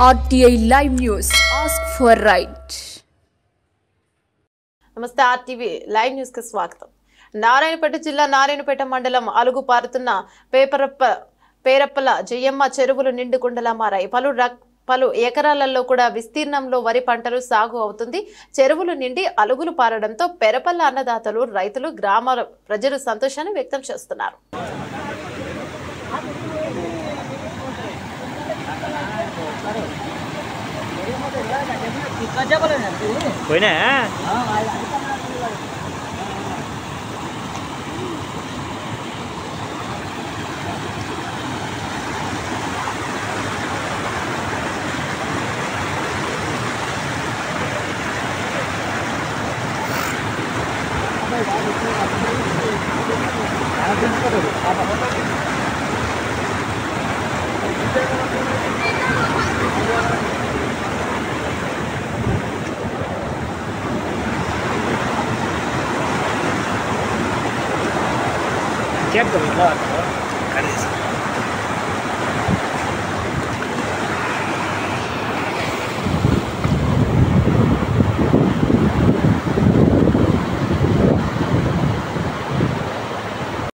RTI Live News. Ask for right. నమస్తే RTV live news కి స్వాగతం. నారాయణపేట జిల్లా నారాయణపేట మండలం అలుగు పారుతున్న పేరప్పల జయమ్మ చెరువులు నిండుకుండలా మారాయి. పలు ఎకరాలలో కూడా విస్తీర్ణంలో వరి పంటలు సాగు అవుతుంది. చెరువులు నిండి అలుగులు పారడంతో పెరపల్ల అన్నదాతలు, రైతులు, గ్రామ ప్రజలు సంతోషాన్ని వ్యక్తం చేస్తున్నారు. Siap,